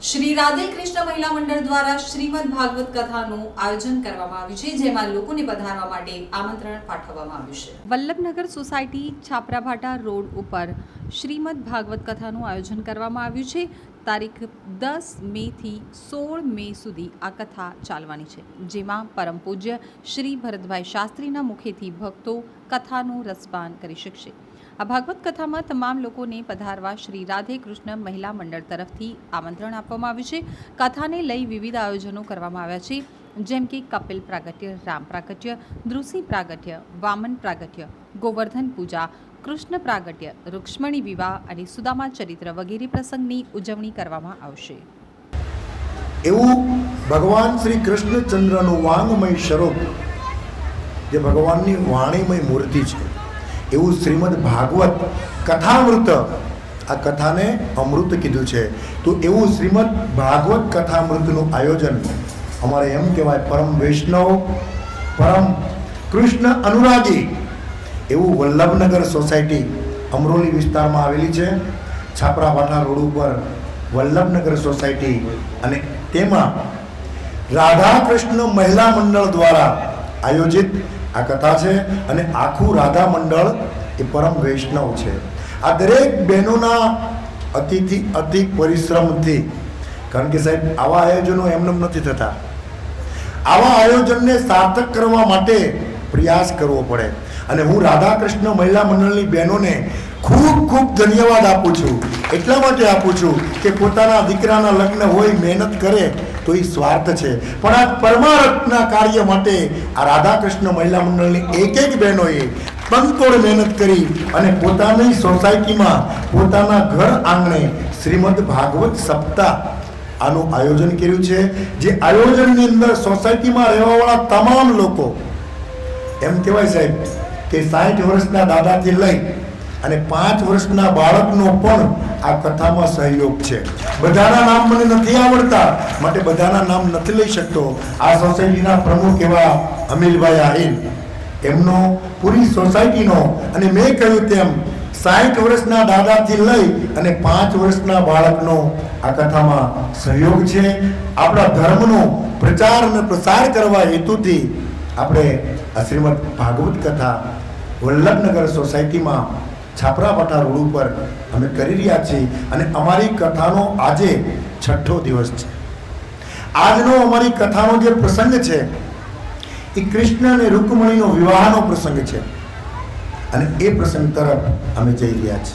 શ્રી રાધે કૃષ્ણ મહિલા મંડળ દ્વારા શ્રીમદ ભાગવત કથાનું આયોજન કરવામાં આવ્યું છે, જેમાં લોકોને પધારવા માટે આમંત્રણ પાઠવવામાં આવ્યું છે. વલ્લભનગર સોસાયટી છાપરાભાટા રોડ ઉપર શ્રીમદ ભાગવત કથાનું આયોજન કરવામાં આવ્યું છે. તારીખ 10 મેથી 16 મે સુધી આ કથા ચાલવાની છે, જેમાં પરમ પૂજ્ય શ્રી ભરતભાઈ શાસ્ત્રીના મુખેથી ભક્તો કથાનું રસપાન કરી શકશે. આ ભાગવત કથામાં તમામ લોકોને પધારવા શ્રી રાધે કૃષ્ણ મહિલા મંડળ તરફથી આમંત્રણ આપવામાં આવ્યું છે. કથાને લઈ વિવિધ આયોજનો કરવામાં આવ્યા છે, જેમ કે કપિલ પ્રાગટ્ય, રામ પ્રાગટ્ય, દૃષિ પ્રાગટ્ય, વામન પ્રાગટ્ય, ગોવર્ધન પૂજા, કૃષ્ણ પ્રાગટ્ય, રૂક્ષ્મણી વિવાહ અને સુદામા ચરિત્ર વગેરે પ્રસંગની ઉજવણી કરવામાં આવશે. એવું ભગવાન શ્રી કૃષ્ણચંદ્રનું વાંગમય સ્વરૂપ, જે ભગવાનની વાણીમય મૂર્તિ છે, એવું શ્રીમદ ભાગવત કથામૃત, આ કથાને અમૃત કીધું છે. તો એવું શ્રીમદ ભાગવત કથામૃતનું આયોજન અમારે એમ કહેવાય પરમ વૈષ્ણવ, પરમ કૃષ્ણ અનુરાગી એવું વલ્લભનગર સોસાયટી અમરોલી વિસ્તારમાં આવેલી છે, છાપરાભાટા રોડ ઉપર વલ્લભનગર સોસાયટી, અને તેમાં રાધા કૃષ્ણ મહિલા મંડળ દ્વારા આયોજિત આ કથા છે. અને આખું રાધા મંડળ એ પરમ વૈષ્ણવ છે. આ દરેક બહેનોના અતિ પરિશ્રમથી, કારણ કે સાહેબ આવા આયોજનો એમને નથી થતા. આવા આયોજનને સાર્થક કરવા માટે પ્રયાસ કરવો પડે. અને હું રાધા કૃષ્ણ મહિલા મંડળની બહેનોને ખૂબ ખૂબ ધન્યવાદ આપું છું. એટલા માટે આપું છું કે પોતાના દીકરાના લગ્ન હોય, મહેનત કરે તો એ સ્વાર્થ છે, પણ આ પરમાર્થના કાર્ય માટે આ રાધા કૃષ્ણ મહિલા મંડળની એક બહેનોએ તનતોડ મહેનત કરી અને પોતાની સોસાયટીમાં, પોતાના ઘર આંગણે શ્રીમદ ભાગવત સપ્તાહ આનું આયોજન કર્યું છે. જે આયોજનની અંદર સોસાયટીમાં રહેવાવાળા તમામ લોકો, એમ કહેવાય સાહેબ કે 60 વર્ષના દાદાથી લઈ અને 5 વર્ષના બાળકનો પણ આ કથામાં સહયોગ છે. બધાના નામ મને નથી આવડતા, માટે બધાના નામ નથી લઈ શકતો. આ સોસાયટીના પ્રમુખ એવા અમીલભાઈ આહિર, એમનો પૂરી સોસાયટીનો, અને મેં કહ્યું તેમ 60 વર્ષના દાદાથી લઈ અને 5 વર્ષના બાળકનો આ કથામાં સહયોગ છે. આપણા ધર્મનો પ્રચાર અને પ્રસાર કરવા હેતુથી આપણે આ શ્રીમદ ભાગવત કથા વલ્લભનગર સોસાયટીમાં છાપરાભાટા રોડ ઉપર અમે કરી રહ્યા છીએ. અને અમારી કથાનો આજે 6થો દિવસ છે. આજનો અમારી કથાનો જે પ્રસંગ છે એ કૃષ્ણ અને રૂકમણીનો વિવાહનો પ્રસંગ છે, અને એ પ્રસંગ તરફ અમે જઈ રહ્યા છીએ.